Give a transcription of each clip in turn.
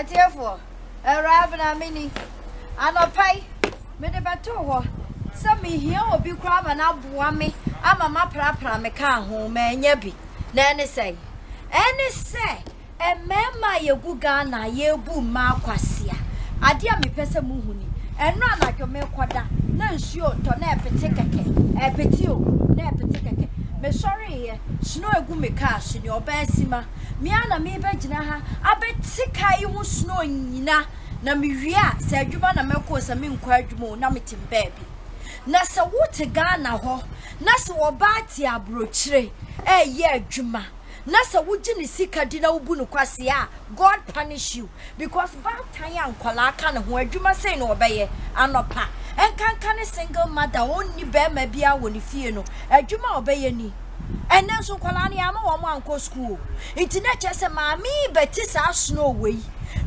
Therefore, arrive na mini. Anopai, me de bato. Some me here will be crab and abwame. I'm a mapra me can home, and yebi. Nanny say, a man my ye gugana ye boom ma quasia. I dear me pesa muhuni, and run like your milk quada. No sure to never take a petio, never take me sorry, snow gumi cash in your besima. Miana me beginaha, I bet sick I won't snowing na. Na mi ria se adwuma na meko se me nkwa adwuma na metim baby na se wote Ghana ho na se wo baati abrochire ye adwuma na se wogi ne sika di na wobu no kwase a God punish you because bad time ankwala aka ne ho adwuma sei no obeye anopa enkanka ne single mother onni be ma bia woni fie no adwuma obeye ni enen so kwala ne ama wo mo anko school iti na chese ma mi beti sa snow wey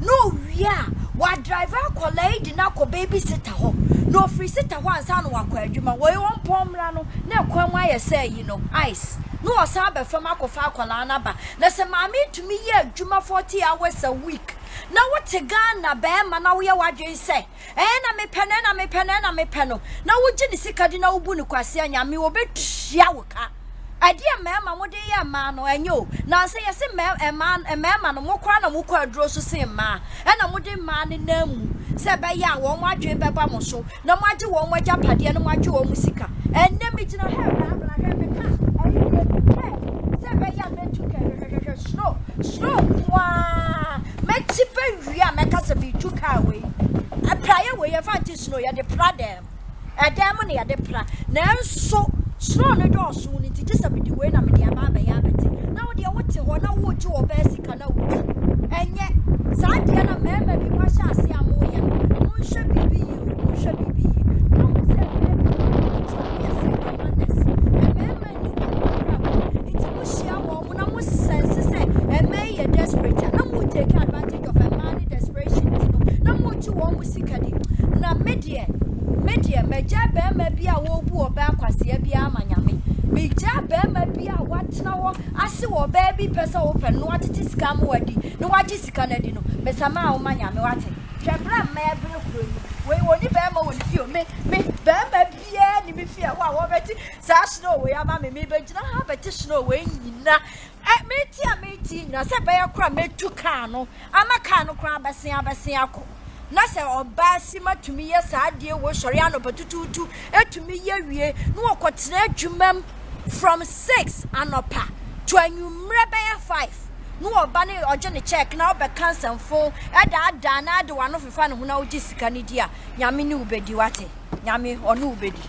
no wia wa driver collide na ko babysitter ho no free sitter ho ansa no wakọ adwuma we won pomra no na kwa nwa ye say you know ice no osa be fam akofa akola na ba na se maami tumi ye adwuma 40 hours a week na wote Ghana be ma na wo ye wadwen say na me pene no na wo gi ni sika di na wo bu ni kwase anyame wo betua wo ka adia mema mo de ya ma no enyo na se yesi mema no mo kwa na mo kwa aduro so se ma na mo de ma ne namu se be ya wo mo adwe be ba mo so na mo age wo mo agya pade na mo age wo mo sika enne me gina he na he me ka se be ya me tuka slow wa me tipe wi a me ka se bi tuka we apraye we ye fanti snow ya de pradem edem ne ya de pra na so snow no do so ni ti just be the way na me dia ba ba ya beti na wo dia wote ho na wo ji wo ba sika na wo enye sa dia na me bi kwa sha ase amu ya mo hwe bibi no se me bi ya se ka manes ni iti mo shia wo mo na mo sense se ye desperate na mo take advantage of a man desperation na mo ji wo mo sika di na media meja be ma bia wo bu oba akwase bia amanyame meja be ma bia watena wo ase wo ba bi pesa wo pe no atete sika mo wadi no waji sika na di no mesama wo manyame wate twebra ma ebere kuro ni we woni be ma woni fio me be ma bia ni me fia wo beti sa snow we ama me begina ha beti snow we nyina meti na se be yakora metu ka no ama ka no kra abesia akọ na se oba si matumi ye saade wo sori anopotututu etumi ye wie no okotena adwumam from 6 anopa to anwumre be 5 no oba ne oje ne check na obe cancer fo eda na de wano fefa ne ho na oji sika ne dia nyame ne ubedi wate nyame ono ubedi